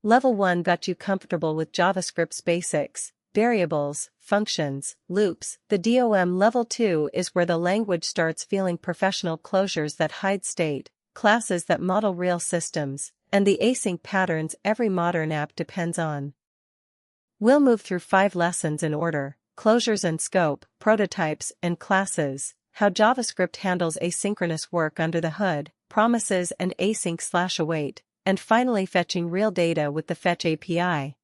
Level 1 got you comfortable with JavaScript's basics, variables, functions, loops. The DOM Level 2 is where the language starts feeling professional: closures that hide state, classes that model real systems, and the async patterns every modern app depends on. We'll move through 5 lessons in order: closures and scope, prototypes and classes, how JavaScript handles asynchronous work under the hood, promises and async/await, and finally fetching real data with the Fetch API.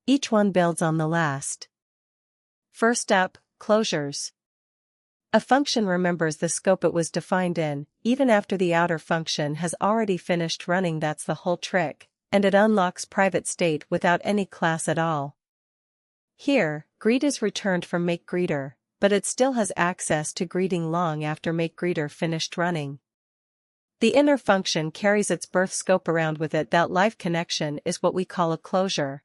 Each one builds on the last. First up, closures. A function remembers the scope it was defined in, even after the outer function has already finished running. That's the whole trick, and it unlocks private state without any class at all. Here, greet is returned from makeGreeter, but it still has access to greeting long after makeGreeter finished running. The inner function carries its birth scope around with it. That live connection is what we call a closure.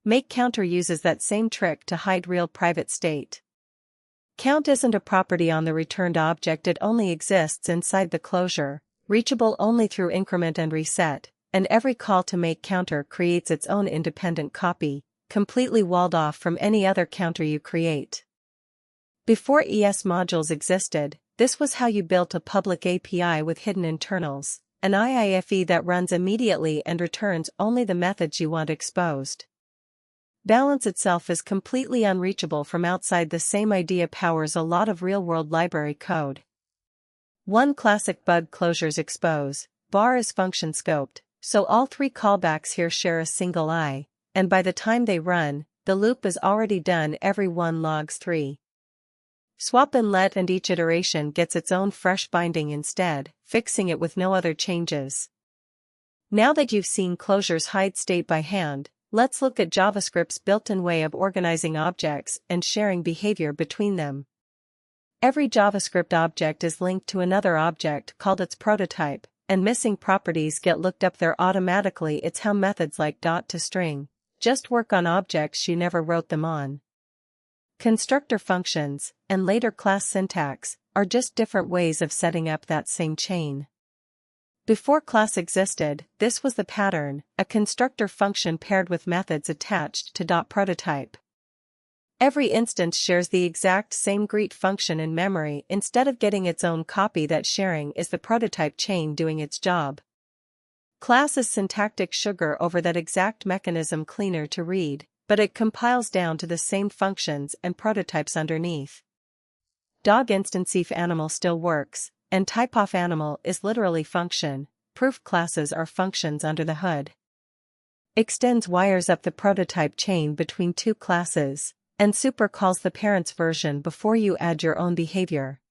MakeCounter uses that same trick to hide real private state. Count isn't a property on the returned object, it only exists inside the closure, reachable only through increment and reset, and every call to MakeCounter creates its own independent copy, completely walled off from any other counter you create. Before ES modules existed, this was how you built a public API with hidden internals, an IIFE that runs immediately and returns only the methods you want exposed. Balance itself is completely unreachable from outside. The same idea powers a lot of real-world library code. One classic bug: closures expose. Bar is function scoped, so all 3 callbacks here share a single I, and by the time they run, the loop is already done. Everyone logs 3. Swap and let, and each iteration gets its own fresh binding instead, fixing it with no other changes. Now that you've seen closures hide state by hand, let's look at JavaScript's built-in way of organizing objects and sharing behavior between them. Every JavaScript object is linked to another object called its prototype, and missing properties get looked up there automatically. It's how methods like .toString just work on objects you never wrote them on. Constructor functions, and later class syntax, are just different ways of setting up that same chain. Before class existed, this was the pattern: a constructor function paired with methods attached to .prototype. Every instance shares the exact same greet function in memory. Instead of getting its own copy, that sharing is the prototype chain doing its job. Class is syntactic sugar over that exact mechanism, cleaner to read, but it compiles down to the same functions and prototypes underneath. Dog instanceif animal still works, and typeof animal is literally function. Proof classes are functions under the hood. Extends wires up the prototype chain between 2 classes, and super calls the parent's version before you add your own behavior.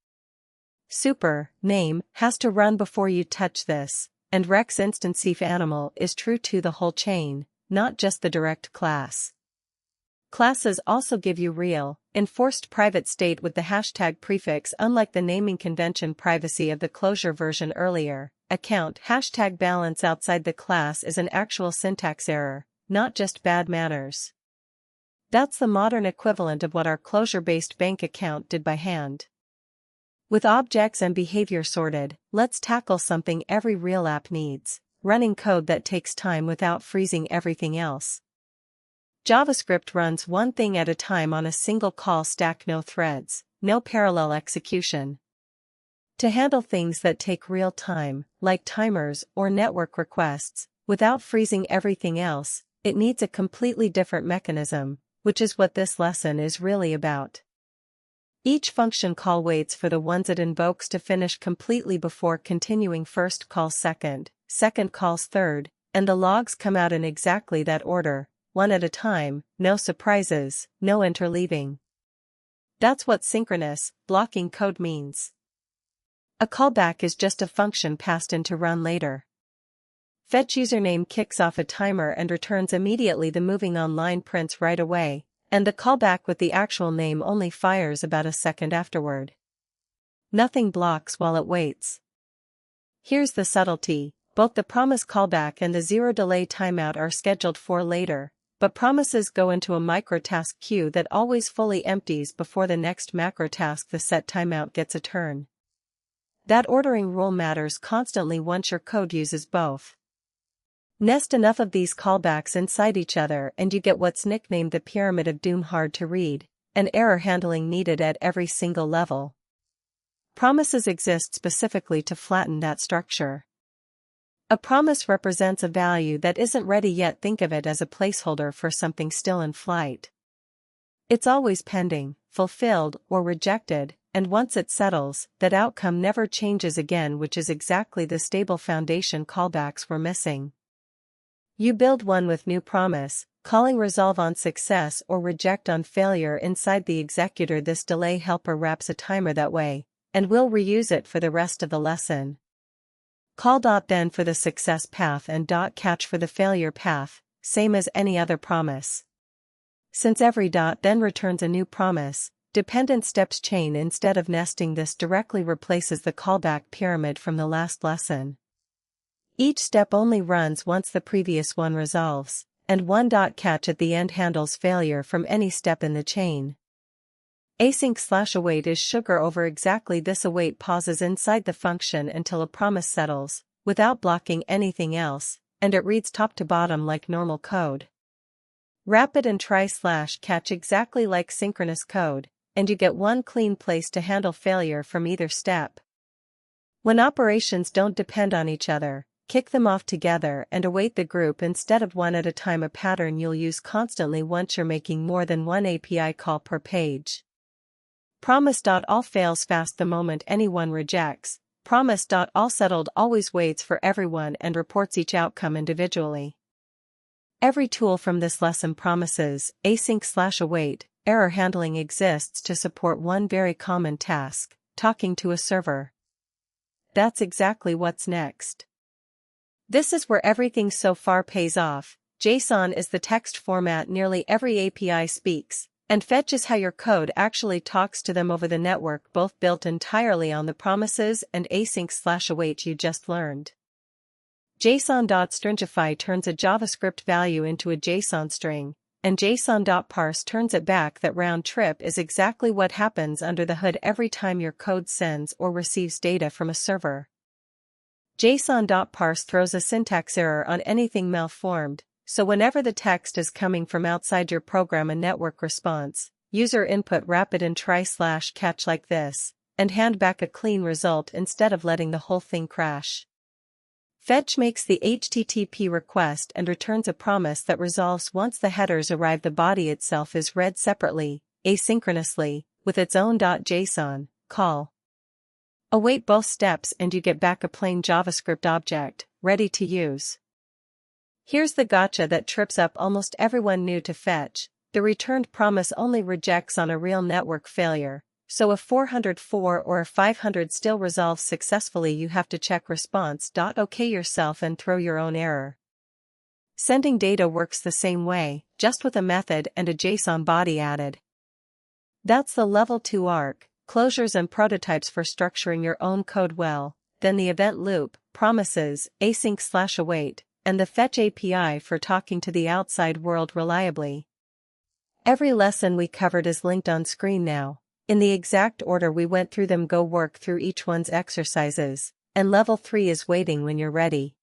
Super name has to run before you touch this, and rex instanceif animal is true to the whole chain, not just the direct class. Classes also give you real, enforced private state with the hashtag prefix. Unlike the naming convention privacy of the closure version earlier, account hashtag balance outside the class is an actual syntax error, not just bad manners. That's the modern equivalent of what our closure-based bank account did by hand. With objects and behavior sorted, let's tackle something every real app needs: running code that takes time without freezing everything else. JavaScript runs one thing at a time on a single call stack: no threads, no parallel execution. To handle things that take real time, like timers or network requests, without freezing everything else, it needs a completely different mechanism, which is what this lesson is really about. Each function call waits for the ones it invokes to finish completely before continuing. First calls second, second calls third, and the logs come out in exactly that order, one at a time, no surprises, no interleaving. That's what synchronous, blocking code means. A callback is just a function passed in to run later. Fetch username kicks off a timer and returns immediately. The moving on line prints right away, and the callback with the actual name only fires about a second afterward. Nothing blocks while it waits. Here's the subtlety: both the promise callback and the zero delay timeout are scheduled for later, but promises go into a microtask queue that always fully empties before the next macro task. The set timeout gets a turn. That ordering rule matters constantly once your code uses both. Nest enough of these callbacks inside each other and you get what's nicknamed the pyramid of doom, hard to read, and error handling needed at every single level. Promises exist specifically to flatten that structure. A promise represents a value that isn't ready yet. Think of it as a placeholder for something still in flight. It's always pending, fulfilled, or rejected, and once it settles, that outcome never changes again, which is exactly the stable foundation callbacks were missing. You build one with new promise, calling resolve on success or reject on failure inside the executor. This delay helper wraps a timer that way, and we'll reuse it for the rest of the lesson. Call then for the success path and catch for the failure path, same as any other promise. Since every then returns a new promise, dependent steps chain instead of nesting. This directly replaces the callback pyramid from the last lesson. Each step only runs once the previous one resolves, and one catch at the end handles failure from any step in the chain. Async/await is sugar over exactly this. Await pauses inside the function until a promise settles, without blocking anything else, and it reads top to bottom like normal code. Rapid and try/catch exactly like synchronous code, and you get one clean place to handle failure from either step. When operations don't depend on each other, kick them off together and await the group instead of one at a time. A pattern you'll use constantly once you're making more than one API call per page. Promise.all fails fast the moment anyone rejects. Promise.all settled always waits for everyone and reports each outcome individually. Every tool from this lesson promises async/await error handling exists to support one very common task: talking to a server. That's exactly what's next. This is where everything so far pays off. JSON is the text format nearly every API speaks, and fetch is how your code actually talks to them over the network, both built entirely on the promises and async/await you just learned. JSON.stringify turns a JavaScript value into a JSON string, and JSON.parse turns it back. That round trip is exactly what happens under the hood every time your code sends or receives data from a server. JSON.parse throws a syntax error on anything malformed, so whenever the text is coming from outside your program, a network response, user input rapid and try/catch like this, and hand back a clean result instead of letting the whole thing crash. Fetch makes the HTTP request and returns a promise that resolves once the headers arrive. The body itself is read separately, asynchronously, with its own .json call. Await both steps and you get back a plain JavaScript object, ready to use. Here's the gotcha that trips up almost everyone new to Fetch: the returned promise only rejects on a real network failure, so if 404 or a 500 still resolves successfully, you have to check response.ok yourself and throw your own error. Sending data works the same way, just with a method and a JSON body added. That's the level 2 arc, closures and prototypes for structuring your own code well, then the event loop, promises, async/await, and the fetch API for talking to the outside world reliably. Every lesson we covered is linked on screen now, in the exact order we went through them. Go work through each one's exercises, and level 3 is waiting when you're ready.